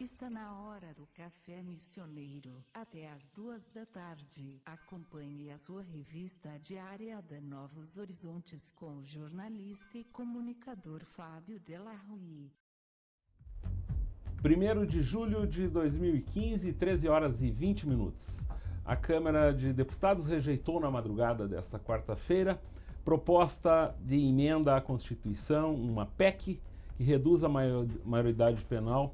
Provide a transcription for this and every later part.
Está na hora do Café Missioneiro, até às 2 da tarde. Acompanhe a sua revista diária da Novos Horizontes com o jornalista e comunicador Fábio Della Rui. 1º de julho de 2015, 13 horas e 20 minutos. A Câmara de Deputados rejeitou na madrugada desta quarta-feira proposta de emenda à Constituição, uma PEC, que reduz a maioridade penal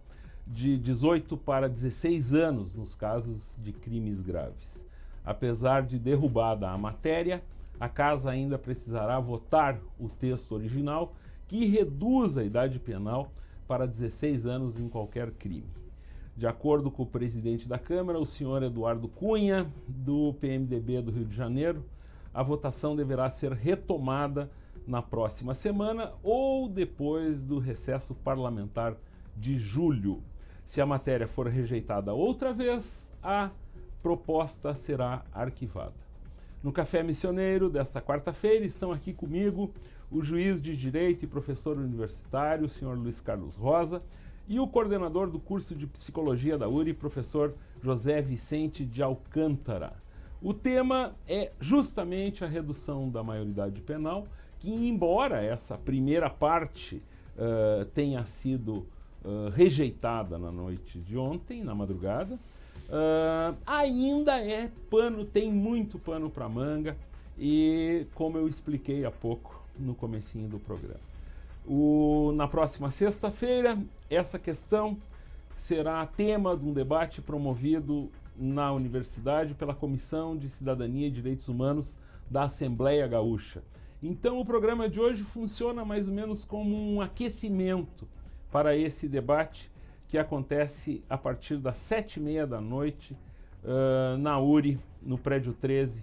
de 18 para 16 anos nos casos de crimes graves. Apesar de derrubada a matéria, a Casa ainda precisará votar o texto original que reduz a idade penal para 16 anos em qualquer crime. De acordo com o presidente da Câmara, o senhor Eduardo Cunha, do PMDB do Rio de Janeiro, a votação deverá ser retomada na próxima semana ou depois do recesso parlamentar de julho. Se a matéria for rejeitada outra vez, a proposta será arquivada. No Café Missioneiro desta quarta-feira estão aqui comigo o juiz de Direito e professor universitário, o senhor Luiz Carlos Rosa, e o coordenador do curso de Psicologia da URI, professor José Vicente de Alcântara. O tema é justamente a redução da maioridade penal, que embora essa primeira parte tenha sido rejeitada na noite de ontem, na madrugada, ainda tem muito pano para manga, e como eu expliquei há pouco no comecinho do programa. Na próxima sexta-feira, essa questão será tema de um debate promovido na Universidade pela Comissão de Cidadania e Direitos Humanos da Assembleia Gaúcha. Então o programa de hoje funciona mais ou menos como um aquecimento para esse debate que acontece a partir das 7h30 da noite na URI, no prédio 13,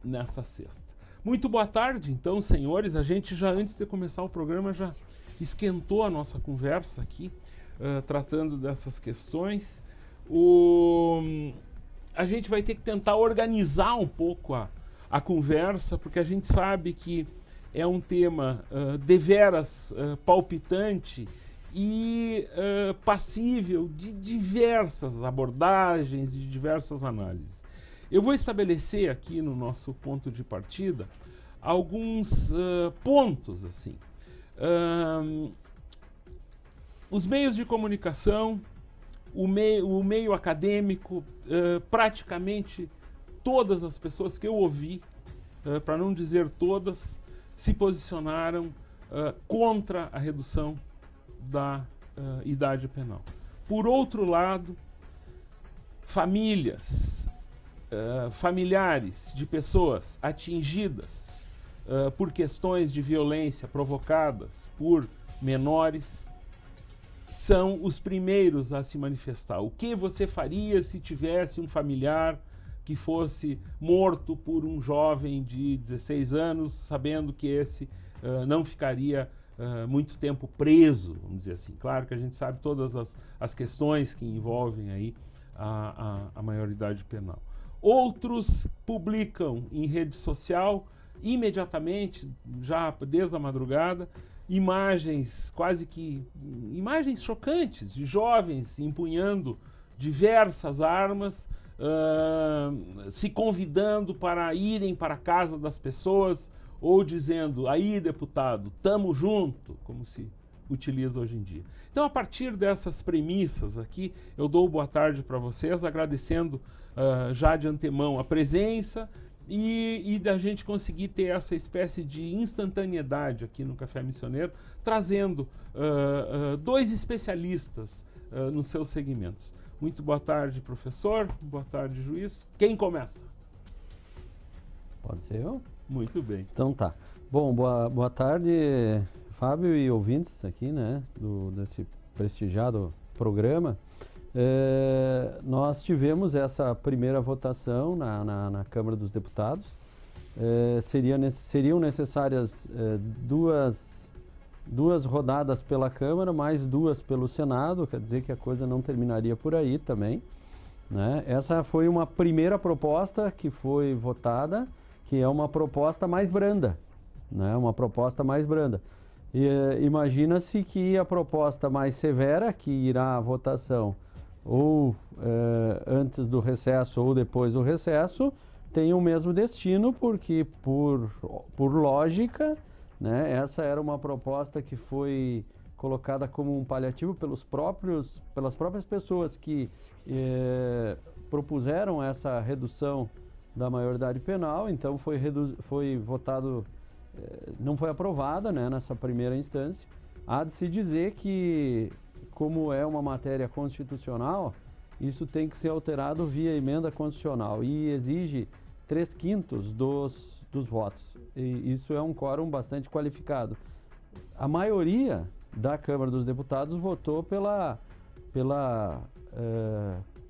nessa sexta. Muito boa tarde, então, senhores. A gente já, antes de começar o programa, já esquentou a nossa conversa aqui, tratando dessas questões. A gente vai ter que tentar organizar um pouco a conversa, porque a gente sabe que é um tema deveras palpitante e passível de diversas abordagens, de diversas análises. Eu vou estabelecer aqui no nosso ponto de partida alguns pontos assim. Os meios de comunicação, o meio acadêmico, praticamente todas as pessoas que eu ouvi, para não dizer todas, se posicionaram contra a redução da idade penal. Por outro lado, familiares de pessoas atingidas por questões de violência provocadas por menores são os primeiros a se manifestar. O que você faria se tivesse um familiar que fosse morto por um jovem de 16 anos, sabendo que esse não ficaria muito tempo preso, vamos dizer assim. Claro que a gente sabe todas as questões que envolvem aí a maioridade penal. Outros publicam em rede social, imediatamente, já desde a madrugada, imagens imagens chocantes de jovens empunhando diversas armas, se convidando para irem para a casa das pessoas, ou dizendo, aí deputado, tamo junto, como se utiliza hoje em dia. Então, a partir dessas premissas aqui, eu dou boa tarde para vocês, agradecendo já de antemão a presença e da gente conseguir ter essa espécie de instantaneidade aqui no Café Missioneiro, trazendo dois especialistas nos seus segmentos. Muito boa tarde, professor. Boa tarde, juiz. Quem começa? Pode ser eu? Muito bem. Então tá. Bom, boa tarde, Fábio e ouvintes aqui, né, desse prestigiado programa. Nós tivemos essa primeira votação na Câmara dos Deputados. Seriam necessárias duas rodadas pela Câmara, mais 2 pelo Senado, quer dizer que a coisa não terminaria por aí também, né? Essa foi uma primeira proposta que foi votada, que é uma proposta mais branda, né? Uma proposta mais branda. Imagina-se que a proposta mais severa, que irá à votação ou antes do recesso ou depois do recesso, tem o mesmo destino, porque por lógica, né, essa era uma proposta que foi colocada como um paliativo pelas próprias pessoas que propuseram essa redução da maioridade penal. Então foi votado, não foi aprovada, né, nessa primeira instância. Há de se dizer que, como é uma matéria constitucional, isso tem que ser alterado via emenda constitucional e exige 3/5 dos votos. E isso é um quórum bastante qualificado. A maioria da Câmara dos Deputados votou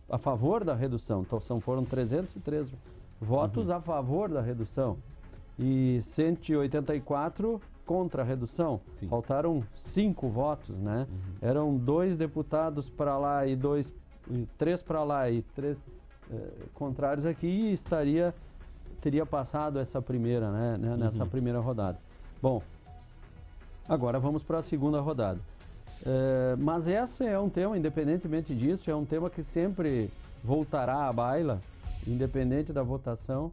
a favor da redução. Então foram 303 votos a favor da redução e 184 contra a redução. Sim. Faltaram 5 votos, né? Eram 2 deputados para lá e 3 para lá e 3 contrários aqui, e teria passado essa primeira, né, nessa primeira rodada. Bom, agora vamos para a segunda rodada. Mas esse é um tema, independentemente disso, é um tema que sempre voltará à baila, independente da votação,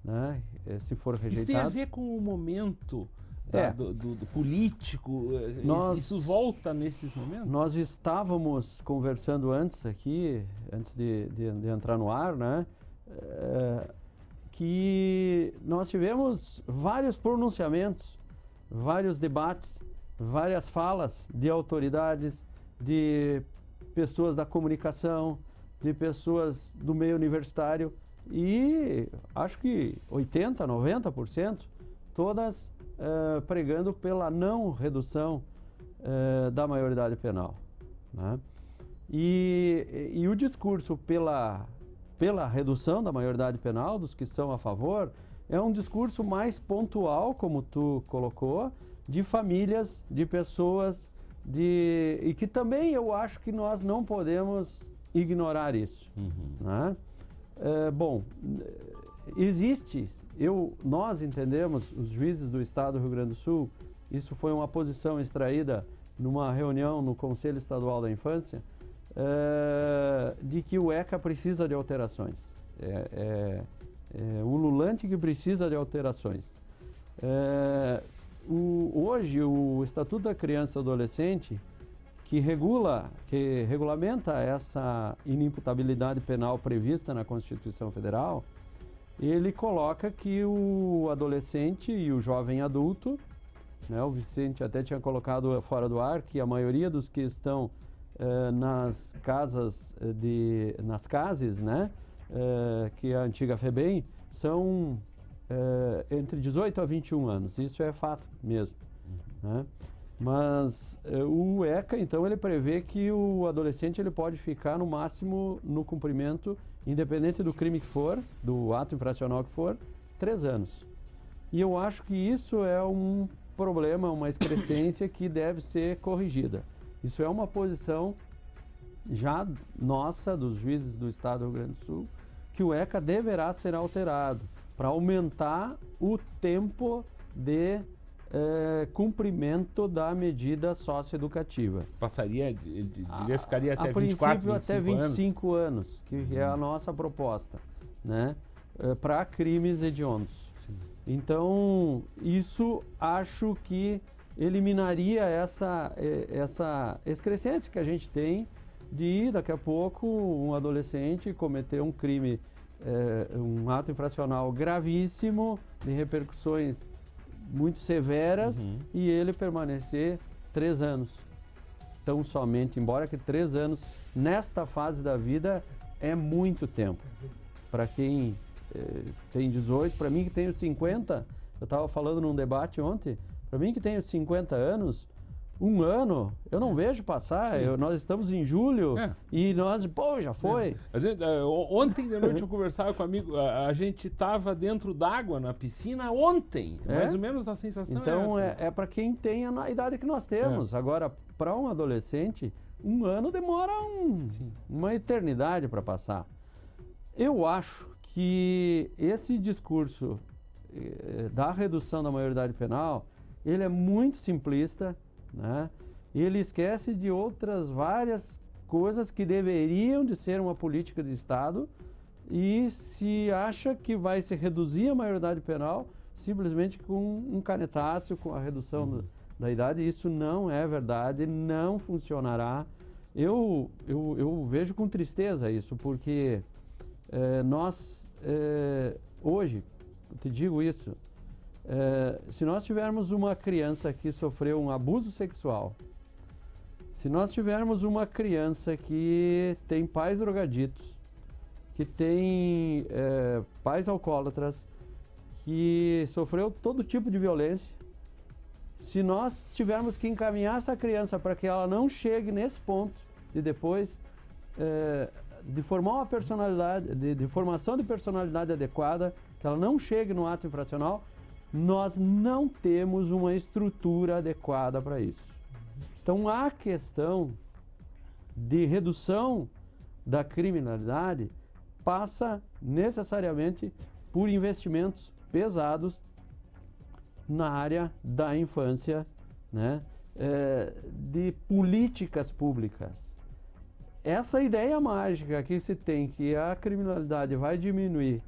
né, se for rejeitado. Isso tem a ver com o momento do político? Isso volta nesses momentos? Nós estávamos conversando antes aqui, antes de entrar no ar, né, que nós tivemos vários pronunciamentos, vários debates, várias falas de autoridades, de pessoas da comunicação, de pessoas do meio universitário, e acho que 80%, 90%, todas pregando pela não redução da maioridade penal, né? E o discurso pela redução da maioridade penal, dos que são a favor, é um discurso mais pontual, como tu colocou, de famílias, de pessoas, e que também eu acho que nós não podemos ignorar isso, né? Bom, nós entendemos, os juízes do Estado do Rio Grande do Sul, isso foi uma posição extraída numa reunião no Conselho Estadual da Infância, de que o ECA precisa de alterações. É ululante que precisa de alterações. Hoje, o Estatuto da Criança e do Adolescente, que regulamenta essa inimputabilidade penal prevista na Constituição Federal, ele coloca que o adolescente e o jovem adulto, né, o Vicente até tinha colocado fora do ar que a maioria dos que estão nas CASES, né, que é a antiga FEBEM, são entre 18 a 21 anos. Isso é fato mesmo, né? Mas o ECA, então, ele prevê que o adolescente ele pode ficar no máximo no cumprimento, independente do crime que for, do ato infracional que for, 3 anos. E eu acho que isso é um problema, uma excrescência que deve ser corrigida. Isso é uma posição já nossa, dos juízes do Estado do Rio Grande do Sul, que o ECA deverá ser alterado para aumentar o tempo de cumprimento da medida socioeducativa. Ficaria até 24, 25 anos? A princípio até 25 anos, que é a nossa proposta, né, para crimes hediondos. Então, isso acho que eliminaria essa excrescência que a gente tem de, daqui a pouco, um adolescente cometer um crime, um ato infracional gravíssimo, de repercussões muito severas, e ele permanecer 3 anos. Tão somente, embora que 3 anos, nesta fase da vida, é muito tempo. Para quem tem 18, para mim que tenho 50, eu estava falando num debate ontem, para mim que tenho 50 anos, 1 ano, eu não vejo passar. Nós estamos em julho e nós, já foi. Ontem de noite eu conversava com um amigo, a gente estava dentro d'água na piscina ontem, mais ou menos a sensação. Então é essa. É para quem tem a idade que nós temos. Agora, para um adolescente, 1 ano demora uma eternidade para passar. Eu acho que esse discurso da redução da maioridade penal, ele é muito simplista, né? Ele esquece de outras várias coisas que deveriam de ser uma política de Estado e se acha que vai se reduzir a maioridade penal simplesmente com um canetaço, com a redução da idade. Isso não é verdade, não funcionará. Eu vejo com tristeza isso, porque nós, hoje, eu te digo isso, se nós tivermos uma criança que sofreu um abuso sexual, se nós tivermos uma criança que tem pais drogaditos, que tem pais alcoólatras, que sofreu todo tipo de violência, se nós tivermos que encaminhar essa criança para que ela não chegue nesse ponto de depois de formar uma personalidade, de formação de personalidade adequada, que ela não chegue no ato infracional, nós não temos uma estrutura adequada para isso. Então a questão de redução da criminalidade passa necessariamente por investimentos pesados na área da infância, né? De políticas públicas. Essa ideia mágica que se tem que a criminalidade vai diminuir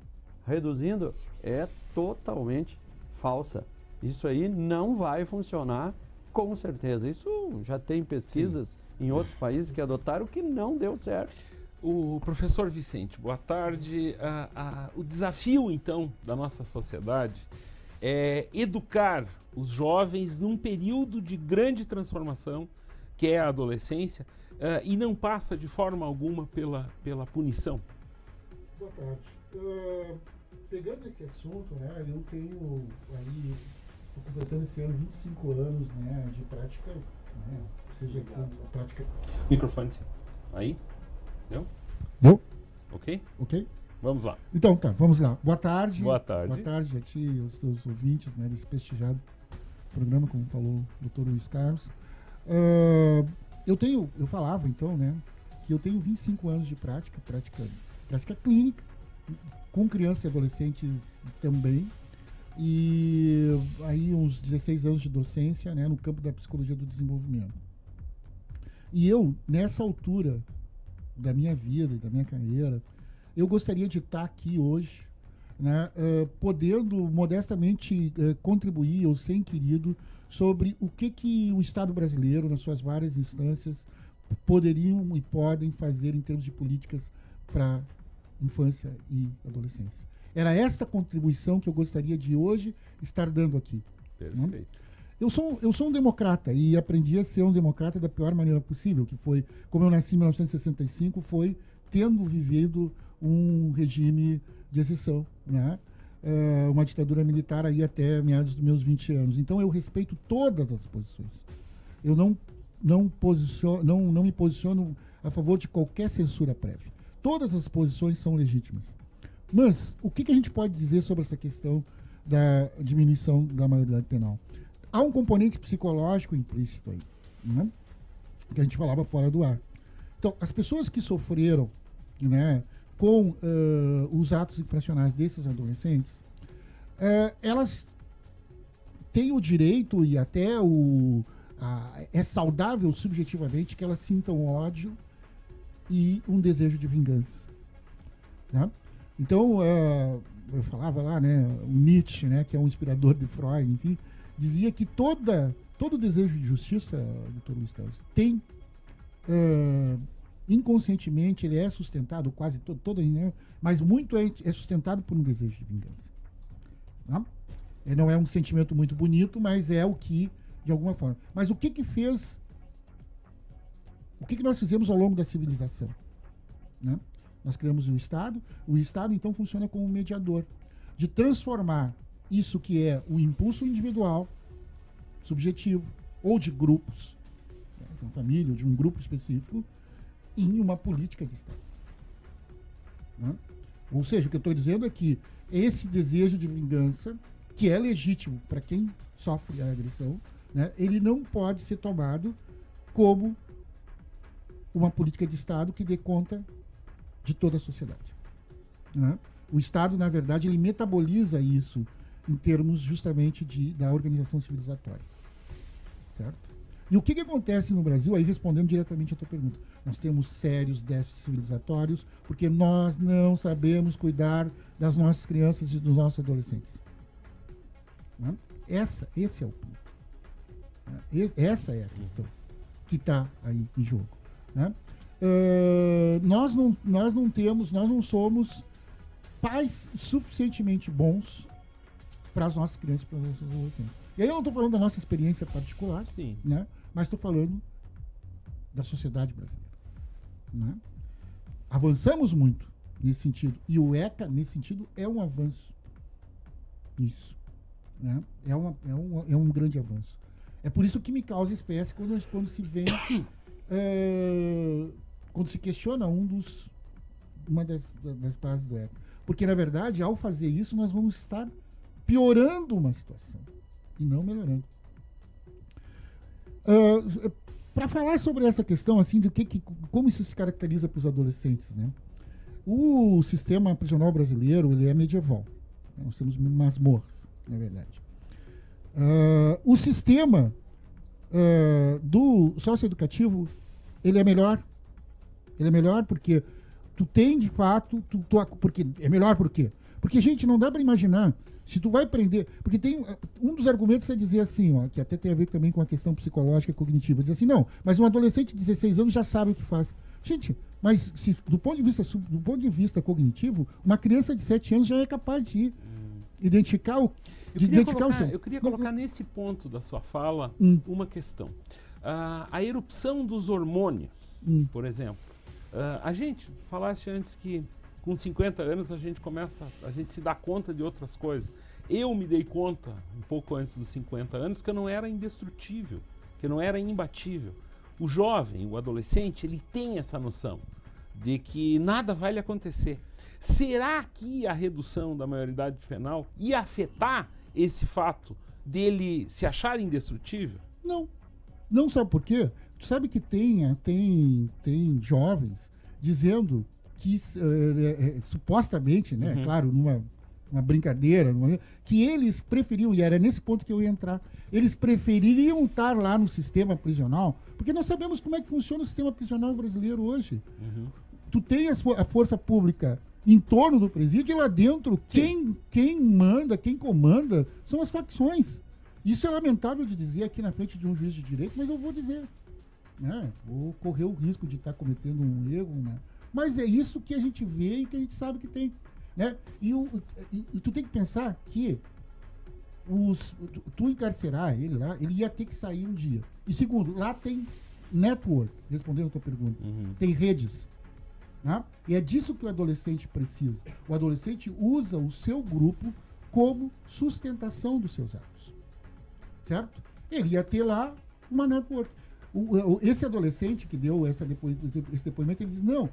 reduzindo é totalmente falsa. Isso aí não vai funcionar com certeza. Isso já tem pesquisas em outros países que adotaram que não deu certo. O professor Vicente, boa tarde. O desafio, então, da nossa sociedade é educar os jovens num período de grande transformação, que é a adolescência, e não passa de forma alguma pela punição. Boa tarde. Pegando esse assunto, né, eu tenho aí, estou completando esse ano 25 anos, né, de prática, né, ou seja, a prática... Microfone. Aí? Deu? Deu? Ok? Ok? Vamos lá. Então tá, vamos lá. Boa tarde. Boa tarde. Boa tarde a ti e aos teus ouvintes, né, desse prestigiado programa, como falou o Dr. Luiz Carlos. Eu falava então, né, que eu tenho 25 anos de prática clínica, com crianças e adolescentes também, e aí uns 16 anos de docência, né, no campo da psicologia do desenvolvimento. E eu, nessa altura da minha vida e da minha carreira, eu gostaria de estar aqui hoje, né, podendo modestamente contribuir, ou ser inquirido, sobre o que o Estado brasileiro, nas suas várias instâncias, poderiam e podem fazer em termos de políticas para infância e adolescência. Era esta contribuição que eu gostaria de hoje estar dando aqui. Perfeito. Né? Eu sou um democrata e aprendi a ser um democrata da pior maneira possível, que foi, como eu nasci em 1965, foi tendo vivido um regime de exceção, né? Uma ditadura militar aí até meados dos meus 20 anos. Então eu respeito todas as posições. Eu não me posiciono a favor de qualquer censura prévia. Todas as posições são legítimas. Mas o que a gente pode dizer sobre essa questão da diminuição da maioridade penal? Há um componente psicológico implícito aí, né? Que a gente falava fora do ar. Então, as pessoas que sofreram, né, com os atos infracionais desses adolescentes, elas têm o direito e até é saudável subjetivamente que elas sintam ódio e um desejo de vingança, né? Então, eu falava lá, né, o Nietzsche, né, que é um inspirador de Freud, enfim, dizia que todo desejo de justiça, Dr. Luiz Carlos, tem inconscientemente ele é sustentado, quase todo, né, mas muito é sustentado por um desejo de vingança. Né? Não é um sentimento muito bonito, mas é o que, de alguma forma. Mas o que nós fizemos ao longo da civilização? Né? Nós criamos o Estado então funciona como um mediador, de transformar isso que é o impulso individual, subjetivo, ou de grupos, né, de uma família, ou de um grupo específico, em uma política de Estado. Né? Ou seja, o que eu estou dizendo é que esse desejo de vingança, que é legítimo para quem sofre a agressão, né, ele não pode ser tomado como uma política de Estado que dê conta de toda a sociedade. Né? O Estado, na verdade, ele metaboliza isso em termos justamente da organização civilizatória. Certo? E o que acontece no Brasil, aí respondendo diretamente a tua pergunta, nós temos sérios déficits civilizatórios porque nós não sabemos cuidar das nossas crianças e dos nossos adolescentes. Né? Esse é o ponto. Né? Essa é a questão que está aí em jogo. Né? Nós não somos pais suficientemente bons para as nossas crianças e para os nossos adolescentes. E aí eu não estou falando da nossa experiência particular, né? Mas estou falando da sociedade brasileira. Né? Avançamos muito nesse sentido. E o ECA, nesse sentido, é um avanço nisso. Né? É um grande avanço. É por isso que me causa espécie quando se vem... quando se questiona uma das bases do ECA. Porque, na verdade, ao fazer isso, nós vamos estar piorando uma situação e não melhorando. Para falar sobre essa questão, assim, como isso se caracteriza para os adolescentes, né? O sistema prisional brasileiro, ele é medieval. Nós temos masmorras, na verdade. O sistema do socioeducativo, ele é melhor. Ele é melhor porque tu tem, de fato... porque é melhor por quê? Porque, gente, não dá para imaginar... Se tu vai aprender... Porque tem... Um dos argumentos é dizer assim, ó, que até tem a ver também com a questão psicológica e cognitiva. Dizer assim, não, mas um adolescente de 16 anos já sabe o que faz. Gente, mas do ponto de vista cognitivo, uma criança de 7 anos já é capaz de identificar o... Eu queria colocar nesse ponto da sua fala uma questão. A erupção dos hormônios, por exemplo. A gente falaste antes que com 50 anos a gente se dá conta de outras coisas. Eu me dei conta, um pouco antes dos 50 anos, que eu não era indestrutível, que eu não era imbatível. O jovem, o adolescente, ele tem essa noção de que nada vai lhe acontecer. Será que a redução da maioridade penal ia afetar esse fato dele se achar indestrutível? Não. Não, sabe por quê? Tu sabe que tem jovens dizendo que supostamente, né, claro, numa brincadeira, que eles preferiam, e era nesse ponto que eu ia entrar, eles prefeririam estar lá no sistema prisional, porque nós sabemos como é que funciona o sistema prisional brasileiro hoje. Tu tem a força pública em torno do presídio e lá dentro, quem manda, quem comanda, são as facções. Isso é lamentável de dizer aqui na frente de um juiz de direito, mas eu vou dizer. Né? Vou correr o risco de estar cometendo um erro, né? Mas é isso que a gente vê e que a gente sabe que tem. Né? E tu tem que pensar que tu encarcerar ele lá, ele ia ter que sair um dia. E segundo, lá tem network, respondendo a tua pergunta, tem redes. Né? E é disso que o adolescente precisa. O adolescente usa o seu grupo como sustentação dos seus atos. Certo? Ele ia ter lá uma network. Esse adolescente que deu esse depoimento, ele diz, não,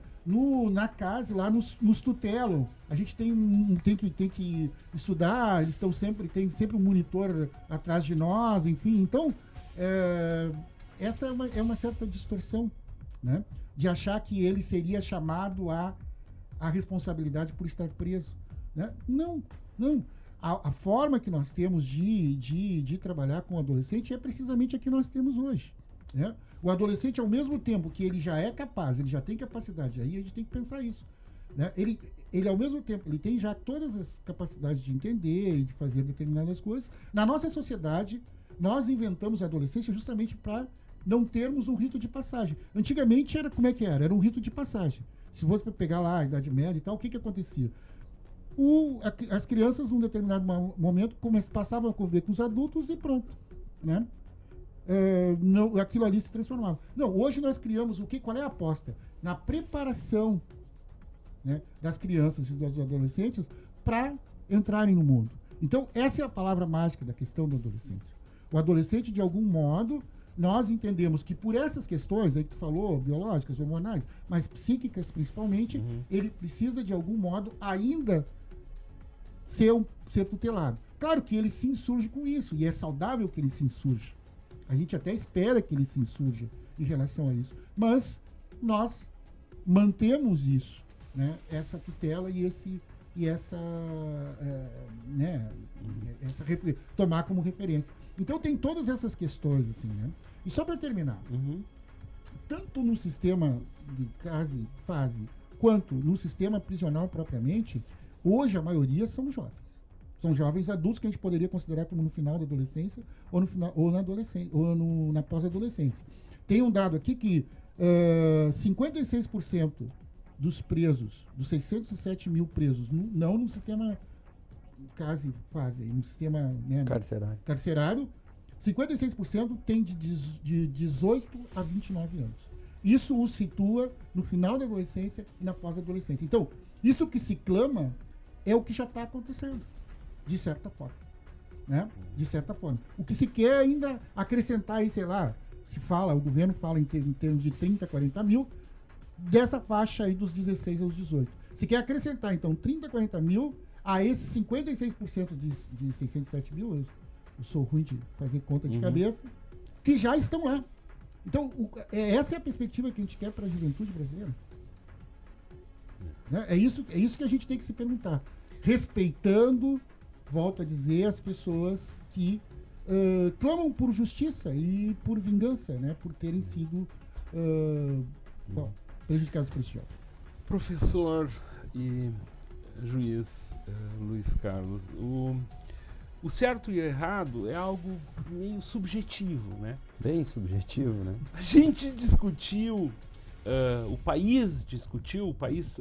na casa lá nos tutelam, a gente tem que estudar, eles estão tem sempre um monitor atrás de nós, enfim. Então, essa é uma certa distorção, né? De achar que ele seria chamado à responsabilidade por estar preso. Né? Não. A forma que nós temos de trabalhar com o adolescente é precisamente a que nós temos hoje. Né? O adolescente, ao mesmo tempo que ele já é capaz, ele já tem capacidade, aí a gente tem que pensar isso. Né? Ele, ao mesmo tempo, ele tem já todas as capacidades de entender e de fazer determinadas coisas. Na nossa sociedade, nós inventamos a adolescência justamente para não termos um rito de passagem. Antigamente, como é que era? Era um rito de passagem. Se fosse para pegar lá a Idade Média e tal, o que acontecia? As crianças, num determinado momento, passavam a conviver com os adultos e pronto. Né? Não, aquilo ali se transformava. Não, hoje nós criamos o quê? Qual é a aposta? Na preparação, né, das crianças e dos adolescentes para entrarem no mundo. Então, essa é a palavra mágica da questão do adolescente. O adolescente, de algum modo, nós entendemos que por essas questões aí que tu falou, biológicas, hormonais, mas psíquicas principalmente, ele precisa, de algum modo, ainda ser tutelado. Claro que ele se insurge com isso, e é saudável que ele se insurja. A gente até espera que ele se insurja em relação a isso. Mas nós mantemos isso, né? Essa tutela e e tomar como referência. Então tem todas essas questões, assim, né? E só para terminar, tanto no sistema de fase quanto no sistema prisional propriamente, hoje a maioria são jovens. São jovens adultos que a gente poderia considerar como no final da adolescência ou na adolescência ou na pós-adolescência. Tem um dado aqui que 56% dos presos, dos 607 mil presos, não no sistema no sistema, né, carcerário, 56% tem de 18 a 29 anos. Isso os situa no final da adolescência e na pós-adolescência. Então, isso que se clama é o que já está acontecendo, de certa forma. Né? De certa forma. O que se quer ainda acrescentar aí, sei lá, o governo fala em termos de 30, 40 mil, dessa faixa aí dos 16 aos 18. Se quer acrescentar, então, 30, 40 mil a esses 56% de 607 mil, eu sou ruim de fazer conta de cabeça, que já estão lá. Então, essa é a perspectiva que a gente quer para a juventude brasileira. Né? É isso que a gente tem que se perguntar. Respeitando, volto a dizer, as pessoas que clamam por justiça e por vingança, né? Por terem sido prejudicados por esse jovem. Professor e juiz Luiz Carlos, o certo e o errado é algo meio subjetivo, né? Bem subjetivo, né? A gente discutiu, o país discutiu, o país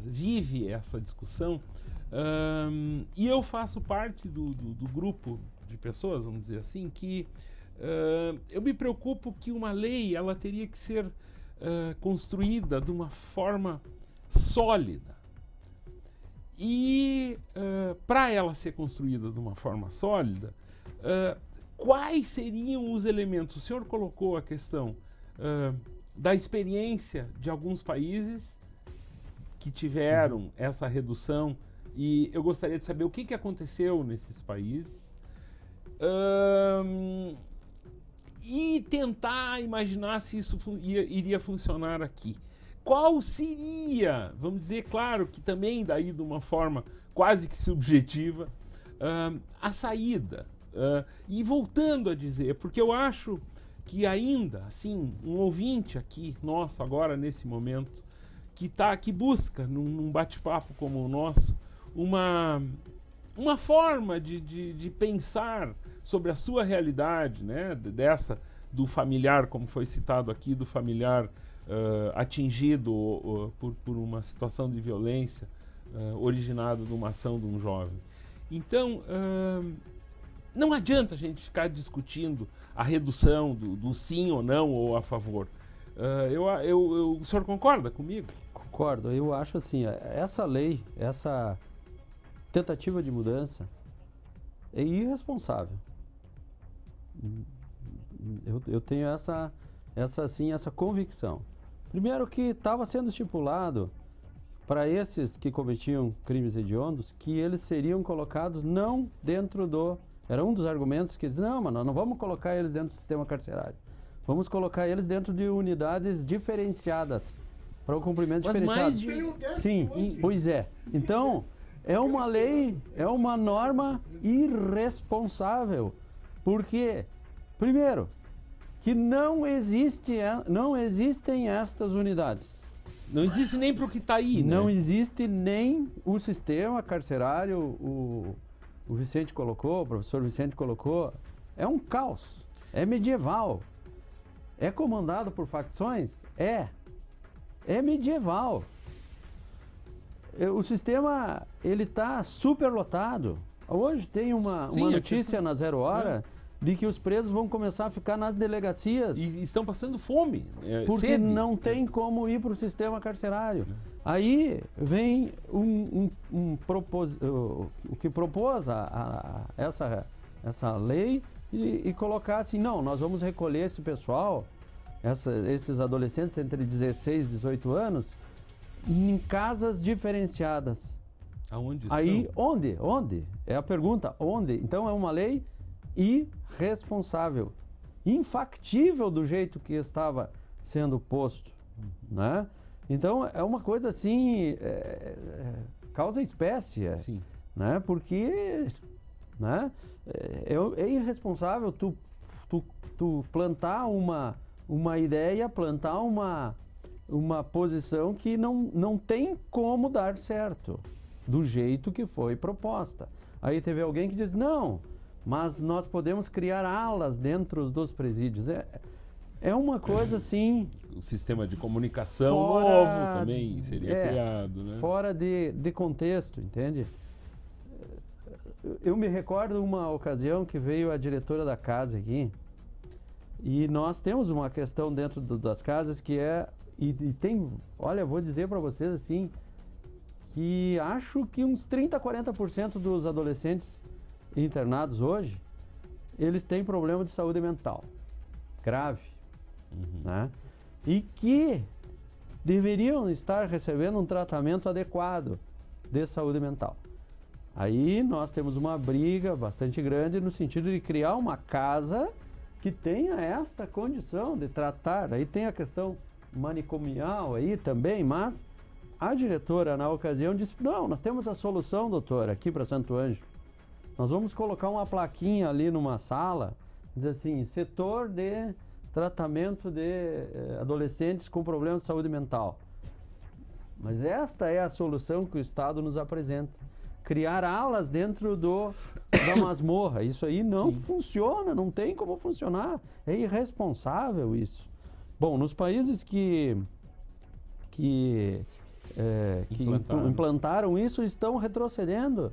vive essa discussão, e eu faço parte do grupo de pessoas, vamos dizer assim, que eu me preocupo que uma lei ela teria que ser construída de uma forma sólida. E para ela ser construída de uma forma sólida, quais seriam os elementos? O senhor colocou a questão da experiência de alguns países que tiveram essa redução, e eu gostaria de saber o que aconteceu nesses países e tentar imaginar se isso iria funcionar aqui. Qual seria, vamos dizer, claro que também daí de uma forma quase que subjetiva, a saída? E voltando a dizer, porque eu acho que ainda, assim, um ouvinte aqui, nosso agora nesse momento, que busca num bate-papo como o nosso, uma forma de pensar sobre a sua realidade, né, do familiar, como foi citado aqui, do familiar atingido por uma situação de violência originada de uma ação de um jovem. Então, não adianta a gente ficar discutindo a redução do sim ou não ou a favor. O senhor concorda comigo? Concordo. Eu acho assim, essa lei, essa tentativa de mudança é irresponsável. Eu tenho essa convicção. Primeiro que estava sendo estipulado para esses que cometiam crimes hediondos que eles seriam colocados não dentro do... Era um dos argumentos que diziam, não, mas nós não vamos colocar eles dentro do sistema carcerário. Vamos colocar eles dentro de unidades diferenciadas, para o cumprimento diferenciado. Sim, pois é. Então, é uma lei, é uma norma irresponsável. Porque, primeiro, que não existem estas unidades. Não existe nem para o que está aí, Não né? existe nem o sistema carcerário, o Vicente colocou, o professor Vicente colocou, é um caos, é medieval. É comandado por facções? É medieval. O sistema, ele está superlotado. Hoje tem uma notícia na Zero Hora de que os presos vão começar a ficar nas delegacias. E estão passando fome. Porque sede. não tem como ir para o sistema carcerário. Aí vem o que propôs essa lei e colocar assim, não, nós vamos recolher esse pessoal, esses adolescentes entre 16 e 18 anos, em casas diferenciadas. Aonde? Aí, onde? É a pergunta, onde? Então é uma lei irresponsável, infactível do jeito que estava sendo posto, né? Então é uma coisa assim causa espécie, Sim. né? Porque, né? É irresponsável tu plantar uma ideia, plantar uma posição que não tem como dar certo, do jeito que foi proposta. Aí teve alguém que diz, não, mas nós podemos criar alas dentro dos presídios. É uma coisa assim... O sistema de comunicação fora, novo também seria criado, né? Fora de contexto, entende? Eu me recordo uma ocasião que veio a diretora da casa aqui, e nós temos uma questão dentro das casas que e tem, olha, vou dizer para vocês assim, que acho que uns 30, 40% dos adolescentes internados hoje, eles têm problema de saúde mental grave, né? E que deveriam estar recebendo um tratamento adequado de saúde mental. Aí nós temos uma briga bastante grande no sentido de criar uma casa que tenha essa condição de tratar. Aí tem a questão manicomial aí também, mas a diretora na ocasião disse, não, nós temos a solução, doutora, aqui para Santo Ângelo. Nós vamos colocar uma plaquinha ali numa sala, diz assim, setor de tratamento de adolescentes com problemas de saúde mental. Mas esta é a solução que o Estado nos apresenta. Criar alas dentro da masmorra. Isso aí não funciona, não tem como funcionar. É irresponsável isso. Bom, nos países que implantaram isso estão retrocedendo.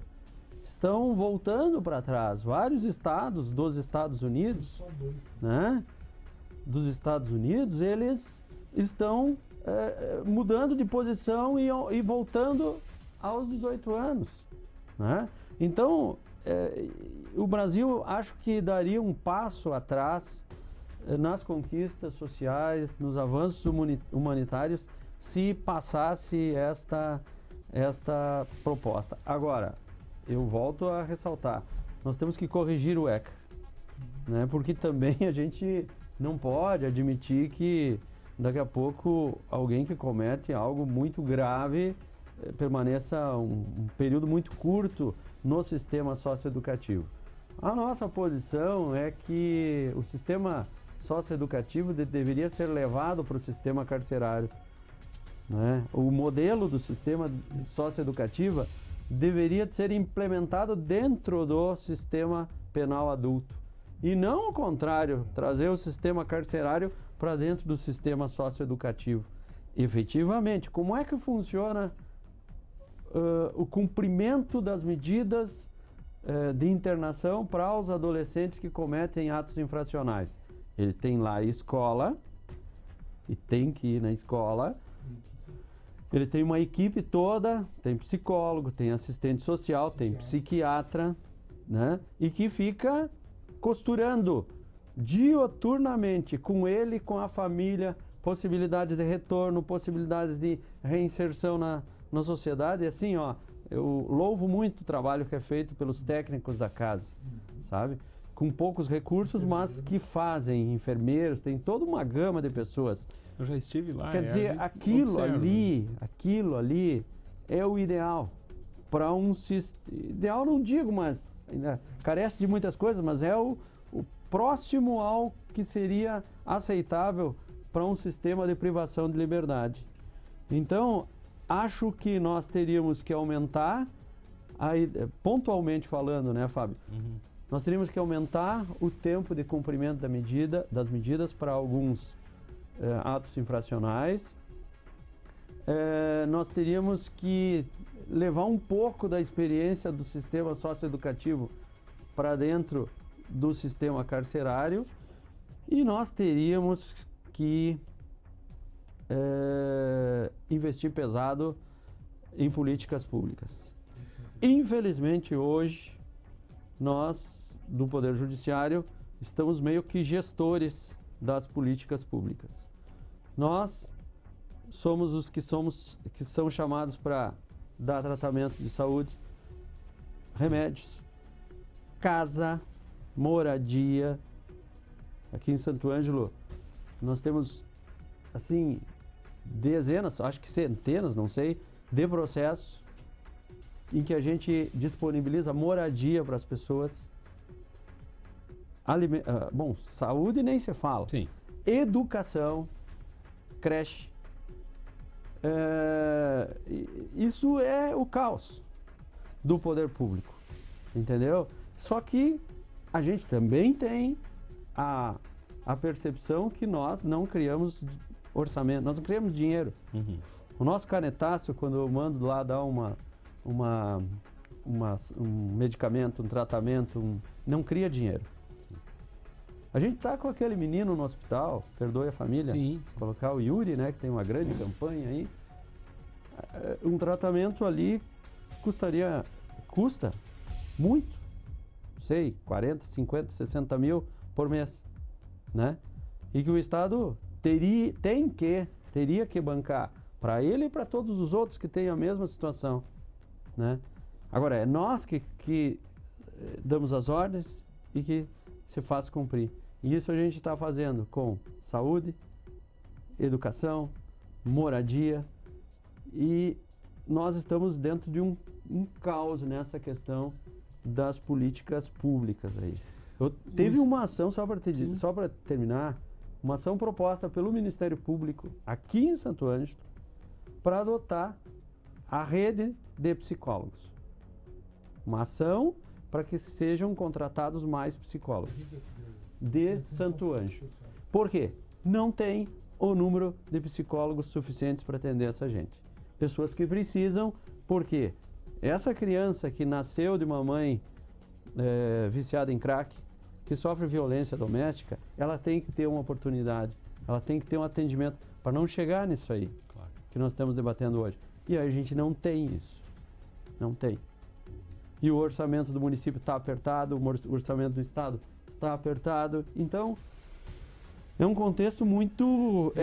Estão voltando para trás. Vários estados dos Estados Unidos, né? Dos Estados Unidos, eles estão mudando de posição e voltando aos 18 anos, né? Então, o Brasil acho que daria um passo atrás nas conquistas sociais, nos avanços humanitários, se passasse esta proposta. Agora, eu volto a ressaltar, nós temos que corrigir o ECA, né? Porque também a gente não pode admitir que daqui a pouco alguém que comete algo muito grave permaneça um período muito curto no sistema socioeducativo. A nossa posição é que o sistema socioeducativo deveria ser levado para o sistema carcerário, né? O modelo do sistema socioeducativo deveria ser implementado dentro do sistema penal adulto. E não o contrário, trazer o sistema carcerário para dentro do sistema socioeducativo. Efetivamente, como é que funciona o cumprimento das medidas de internação para os adolescentes que cometem atos infracionais? Ele tem lá a escola, e tem que ir na escola. Ele tem uma equipe toda, tem psicólogo, tem assistente social, tem psiquiatra, né? E que fica costurando dioturnamente com ele, com a família, possibilidades de retorno, possibilidades de reinserção na sociedade. E assim, ó, eu louvo muito o trabalho que é feito pelos técnicos da casa, sabe? Com poucos recursos, mas que fazem, enfermeiros, tem toda uma gama de pessoas. Eu já estive lá. Quer dizer, aquilo ali é o ideal para um sistema. Ideal não digo, mas carece de muitas coisas, mas é o próximo ao que seria aceitável para um sistema de privação de liberdade. Então, acho que nós teríamos que aumentar, pontualmente falando, né, Fábio? Nós teríamos que aumentar o tempo de cumprimento das medidas para alguns atos infracionais. Nós teríamos que levar um pouco da experiência do sistema socioeducativo para dentro do sistema carcerário, e nós teríamos que investir pesado em políticas públicas. Infelizmente, hoje, nós, do Poder Judiciário, estamos meio que gestores das políticas públicas. Nós somos os que são chamados para dar tratamento de saúde, remédios, casa, moradia. Aqui em Santo Ângelo nós temos assim dezenas, acho que centenas, não sei, de processos em que a gente disponibiliza moradia para as pessoas, bom, saúde nem se fala, Sim. educação, creche, isso é o caos do poder público, entendeu? Só que a gente também tem a percepção que nós não criamos orçamento, nós não criamos dinheiro. Uhum. O nosso canetaço, quando eu mando lá dar um medicamento, um tratamento, não cria dinheiro. A gente está com aquele menino no hospital, perdoe a família, Sim. colocar o Yuri, né, que tem uma grande campanha aí. Um tratamento ali custa muito, não sei, 40, 50, 60 mil por mês, né? E que o Estado teria que bancar para ele e para todos os outros que têm a mesma situação, né? Agora, é nós que damos as ordens e que se faz cumprir. E isso a gente está fazendo com saúde, educação, moradia, e nós estamos dentro de um caos nessa questão das políticas públicas aí. Teve uma ação, só para terminar, uma ação proposta pelo Ministério Público aqui em Santo Ângelo para adotar a rede de psicólogos. Uma ação para que sejam contratados mais psicólogos de Santo Ângelo. Por quê? Não tem o número de psicólogos suficientes para atender essa gente. Pessoas que precisam, porque essa criança que nasceu de uma mãe viciada em crack, que sofre violência doméstica, ela tem que ter uma oportunidade, ela tem que ter um atendimento para não chegar nisso aí, claro, que nós estamos debatendo hoje. E a gente não tem isso. Não tem. E o orçamento do município está apertado, o orçamento do estado está apertado. Então, é um contexto muito...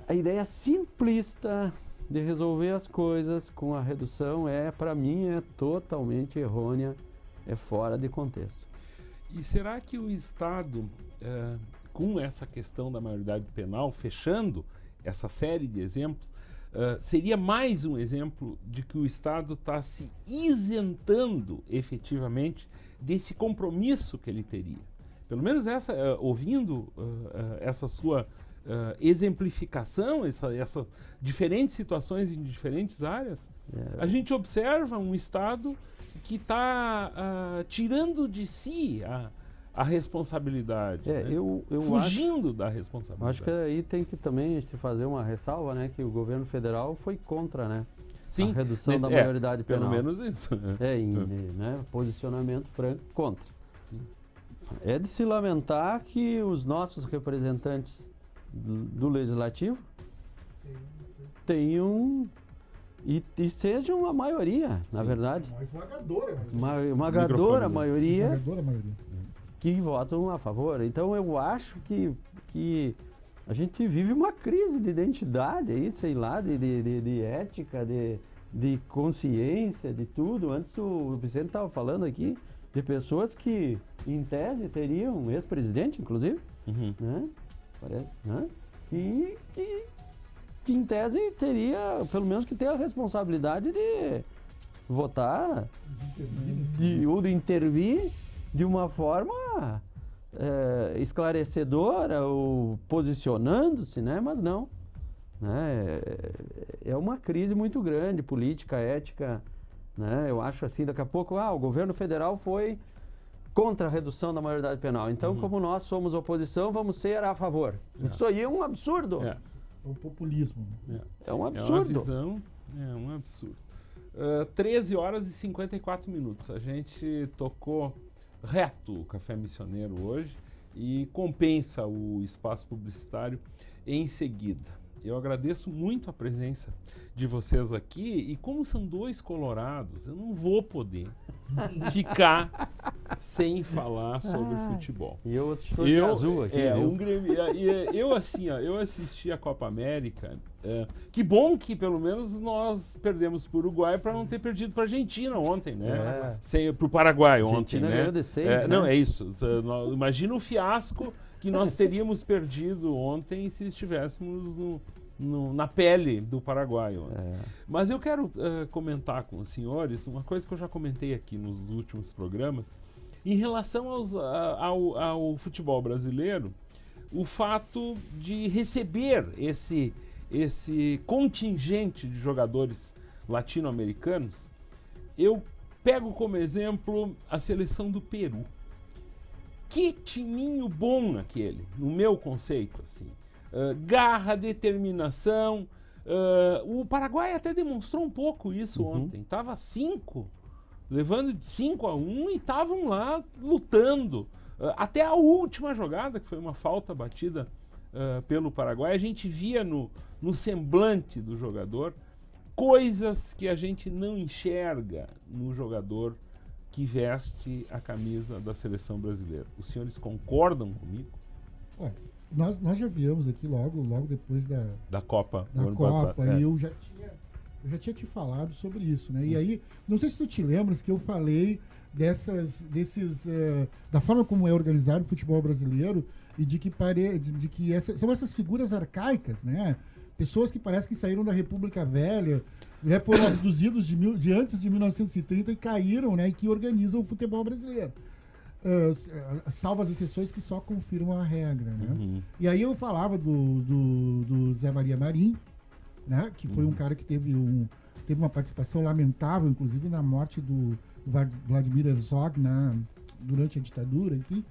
a ideia simplista de resolver as coisas com a redução para mim, é totalmente errônea, é fora de contexto. E será que o Estado, com essa questão da maioridade penal, fechando essa série de exemplos, seria mais um exemplo de que o Estado está se isentando efetivamente desse compromisso que ele teria? Pelo menos ouvindo essa sua exemplificação, essas diferentes situações em diferentes áreas, a gente observa um Estado que está tirando de si a responsabilidade, né? Fugindo da responsabilidade. Acho que aí tem que também se fazer uma ressalva, né, que o governo federal foi contra, né? Sim, a redução da maioridade penal. Pelo menos isso. Né, posicionamento franco contra. Sim. É de se lamentar que os nossos representantes do Legislativo tenham e sejam a maioria, na verdade. Mais esmagadora maioria Esmagadora maioria. que votam a favor. Então eu acho que a gente vive uma crise de identidade aí, sei lá, de ética, de consciência, de tudo. Antes o Vicente estava falando aqui de pessoas que, em tese, teriam ex-presidente, inclusive, né? Parece, né? Que em tese teria, pelo menos, que ter a responsabilidade de votar ou de intervir de uma forma esclarecedora ou posicionando-se, né? Mas não. Né? É uma crise muito grande, política, ética, né? Eu acho assim, daqui a pouco, o governo federal foi contra a redução da maioridade penal. Então, como nós somos oposição, vamos ser a favor. Isso aí é um absurdo. É um populismo. É um absurdo. É um absurdo. 13 horas e 54 minutos. A gente tocou reto o Café Missioneiro hoje e compensa o espaço publicitário em seguida. Eu agradeço muito a presença de vocês aqui e como são dois colorados, eu não vou poder ficar sem falar sobre futebol. E eu estou de azul aqui, eu assisti a Copa América. Que bom que pelo menos nós perdemos para o Uruguai para não ter perdido para a Argentina ontem, né? Para o Paraguai ontem, Argentina né? ganhou de 6, né? Não, é isso. Imagina o fiasco que nós teríamos perdido ontem se estivéssemos na pele do paraguaio. Mas eu quero comentar com os senhores uma coisa que eu já comentei aqui nos últimos programas, em relação ao futebol brasileiro, o fato de receber esse contingente de jogadores latino-americanos. Eu pego como exemplo a seleção do Peru. Que timinho bom aquele, no meu conceito, assim. Garra, determinação. O Paraguai até demonstrou um pouco isso ontem. Tava levando de 5-1 e estavam lá lutando. Até a última jogada, que foi uma falta batida pelo Paraguai, a gente via no semblante do jogador coisas que a gente não enxerga no jogador que veste a camisa da seleção brasileira. Os senhores concordam comigo? Olha, nós já viemos aqui logo depois da Copa. Da Copa, e eu já tinha te falado sobre isso, né? E aí, não sei se tu te lembras que eu falei da forma como é organizado o futebol brasileiro e de que são essas figuras arcaicas, né? Pessoas que parecem que saíram da República Velha, né? Foram abduzidos de antes de 1930 e caíram, né? E que organizam o futebol brasileiro. Salvo as exceções que só confirmam a regra, né? E aí eu falava do Zé Maria Marim, né? Que foi um cara que teve uma participação lamentável, inclusive na morte do Vladimir Herzog durante a ditadura, enfim.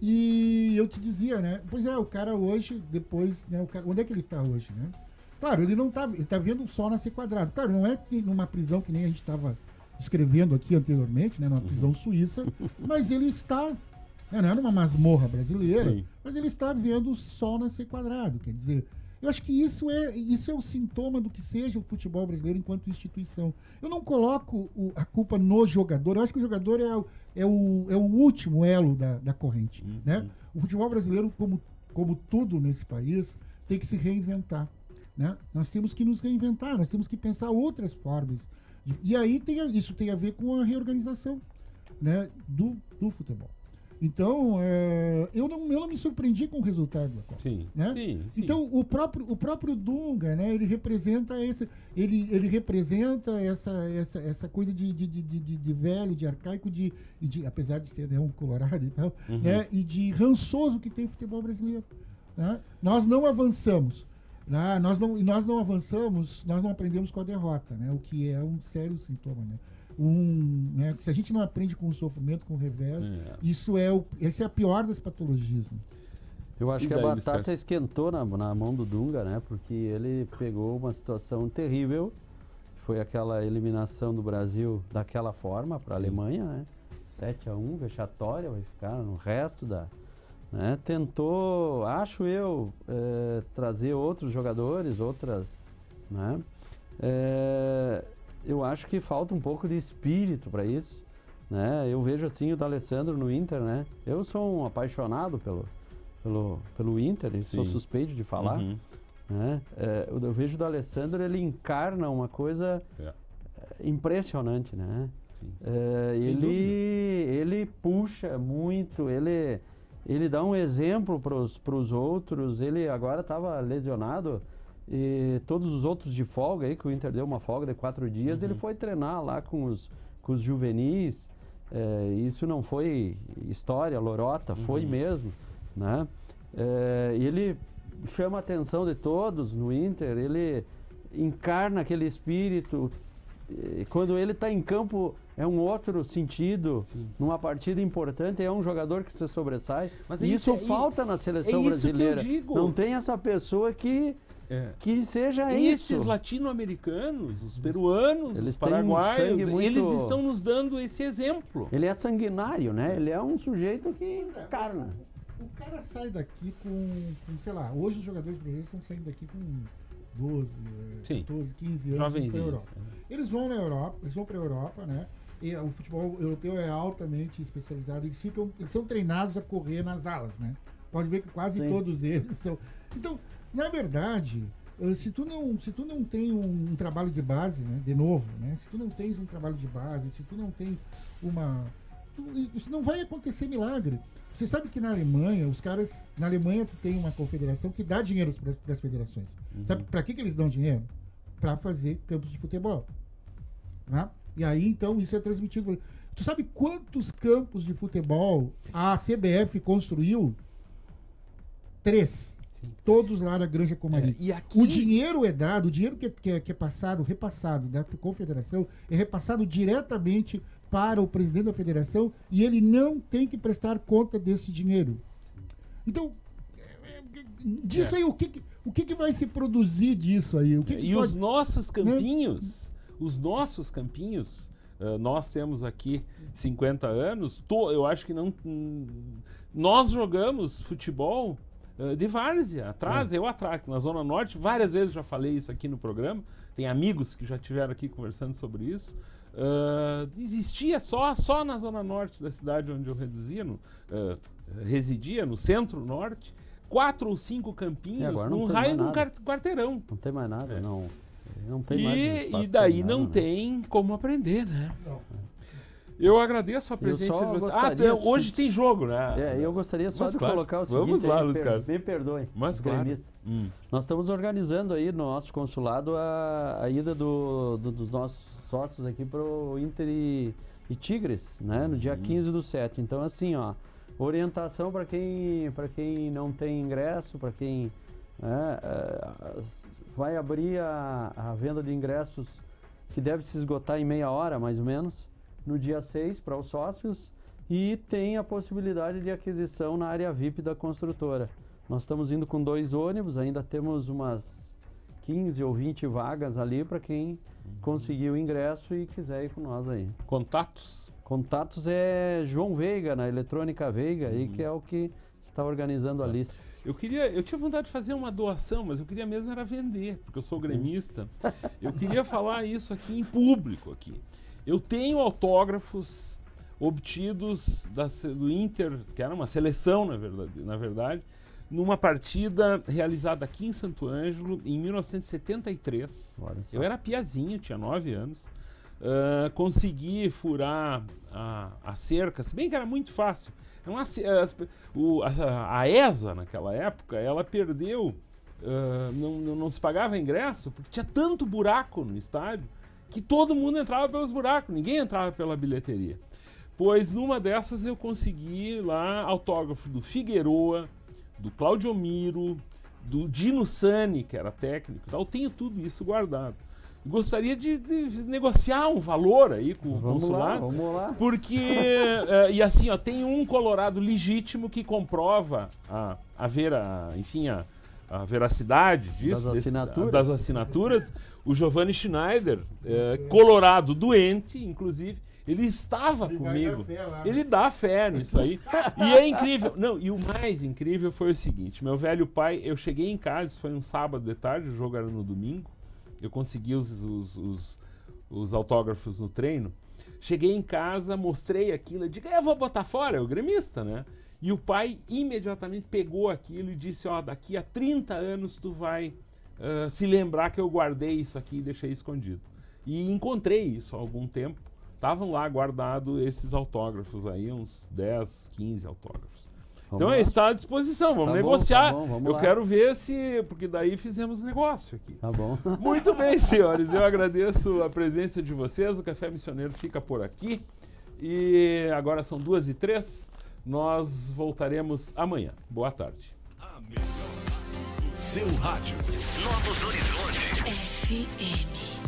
E eu te dizia, né? Pois é, o cara hoje, depois, né? Onde é que ele está hoje, né? Claro, ele tá vendo o sol nascer quadrado. Claro, não é numa prisão que nem a gente estava escrevendo aqui anteriormente, né? Numa prisão suíça, mas ele está, não é numa masmorra brasileira, sim, mas ele está vendo o sol nascer quadrado. Quer dizer, eu acho que isso é o sintoma do que seja o futebol brasileiro enquanto instituição. Eu não coloco a culpa no jogador. Eu acho que o jogador é o último elo da corrente, né? O futebol brasileiro, como tudo nesse país, tem que se reinventar, né? Nós temos que nos reinventar, nós temos que pensar outras formas. E aí isso tem a ver com a reorganização, né, do futebol. Então, eu não me surpreendi com o resultado da Copa, né? Sim. Então, o próprio Dunga, né, ele representa essa coisa de velho, de arcaico, apesar de ser, né, um colorado e tal, né, e de rançoso que tem o futebol brasileiro, né? Nós não avançamos. Nós não avançamos, nós não aprendemos com a derrota, né? O que é um sério sintoma, né? Né? Se a gente não aprende com o sofrimento, com o revés, essa é a pior das patologias, né? Eu acho que a batata esquentou na mão do Dunga, né? Porque ele pegou uma situação terrível, foi aquela eliminação do Brasil daquela forma para a Alemanha, né? 7-1, vexatória, vai ficar no resto né? Tentou, acho eu, trazer outros jogadores, né? Eu acho que falta um pouco de espírito para isso, né? Eu vejo assim o D'Alessandro no Inter, né? Eu sou um apaixonado pelo Inter, e sou suspeito de falar, né? Eu vejo o D'Alessandro, ele encarna uma coisa impressionante, né? Ele puxa muito, ele dá um exemplo para os outros. Ele agora estava lesionado e todos os outros de folga aí, que o Inter deu uma folga de 4 dias, ele foi treinar lá com os juvenis. Isso não foi história, lorota, foi mesmo, né? Ele chama a atenção de todos no Inter, ele encarna aquele espírito. Quando ele está em campo é um outro sentido. Numa partida importante é um jogador que se sobressai. Mas isso falta na seleção brasileira. Não tem essa pessoa que seja isso. Esses latino-americanos, os peruanos, os paraguaios, eles estão nos dando esse exemplo. Ele é sanguinário, né? Ele é um sujeito que encarna. O cara sai daqui com, sei lá, hoje os jogadores brasileiros estão saindo daqui com 12, 14, 15 anos para a Europa. Eles vão para a Europa, né? E o futebol europeu é altamente especializado. Eles são treinados a correr nas alas, né? Pode ver que quase todos eles são. Então, na verdade, se tu não tem um trabalho de base, né? De novo, né? Se tu não tens um trabalho de base, se tu não tem isso não vai acontecer milagre. Você sabe que na Alemanha, na Alemanha tu tem uma confederação que dá dinheiro para as federações. Sabe para que eles dão dinheiro? Para fazer campos de futebol. Né? E aí, então, isso é transmitido. Tu sabe quantos campos de futebol a CBF construiu? 3. Sim. Todos lá na Granja Comari. E aqui... O dinheiro é dado, o dinheiro que é passado, repassado da confederação, é repassado diretamente para o presidente da federação e ele não tem que prestar conta desse dinheiro. Então, disso aí, o que vai se produzir disso aí? Os nossos campinhos, nós temos aqui 50 anos, eu acho que não... Nós jogamos futebol de várzea, atrás, na Zona Norte, várias vezes já falei isso aqui no programa, tem amigos que já estiveram aqui conversando sobre isso. Existia só na Zona Norte da cidade onde eu residia, no Centro-Norte, 4 ou 5 campinhos num raio de um quarteirão. Não tem mais nada, não tem mais. E daí não tem como aprender, né? Não. Eu agradeço a presença de vocês. Hoje tem jogo, né? Eu gostaria só de colocar o seguinte. Vamos lá, Luiz Carlos. Me perdoem. Mas claro. Nós estamos organizando aí no nosso consulado a ida dos nossos sócios aqui para o Inter e Tigres, né? No dia 15/7. Então, assim, ó, orientação para quem não tem ingresso, para quem vai abrir a venda de ingressos, que deve se esgotar em meia hora, mais ou menos, no dia 6 para os sócios, e tem a possibilidade de aquisição na área VIP da construtora. Nós estamos indo com 2 ônibus, ainda temos umas 15 ou 20 vagas ali para quem conseguir o ingresso e quiser ir com nós aí. Contatos? Contatos é João Veiga, na Eletrônica Veiga, aí, que é o que está organizando a lista. Eu tinha vontade de fazer uma doação, mas eu queria mesmo era vender, porque eu sou gremista. Eu queria falar isso aqui em público aqui. Eu tenho autógrafos obtidos do Inter, que era uma seleção, na verdade, numa partida realizada aqui em Santo Ângelo, em 1973. Eu era piazinho, tinha 9 anos. Consegui furar a cerca, se bem que era muito fácil. A ESA, naquela época, ela perdeu, não se pagava ingresso, porque tinha tanto buraco no estádio, que todo mundo entrava pelos buracos, ninguém entrava pela bilheteria. Pois numa dessas eu consegui lá autógrafo do Figueroa, do Claudio Miro, do Dino Sani, que era técnico. Eu tenho tudo isso guardado. Gostaria de negociar um valor aí com o consulado. Vamos lá. Porque, e assim, ó, tem um colorado legítimo que comprova a veracidade disso, das assinaturas. O Giovanni Schneider, colorado doente, inclusive, ele estava comigo. Ele dá fé nisso aí. E é incrível. Não, e o mais incrível foi o seguinte: meu velho pai, eu cheguei em casa, isso foi um sábado de tarde, o jogo era no domingo. Eu consegui os autógrafos no treino. Cheguei em casa, mostrei aquilo, eu digo, eu vou botar fora, é o gremista, né? E o pai imediatamente pegou aquilo e disse, daqui a 30 anos tu vai se lembrar que eu guardei isso aqui e deixei escondido. E encontrei isso há algum tempo. Estavam lá guardados esses autógrafos aí, uns 10, 15 autógrafos. Então está à disposição, vamos negociar. Vamos eu lá. Quero ver porque daí fizemos negócio aqui. Tá bom. Muito bem, senhores, eu agradeço a presença de vocês, o Café Missioneiro fica por aqui. E agora são 2h03, nós voltaremos amanhã. Boa tarde. A melhor, seu rádio. Novos Horizontes. FM.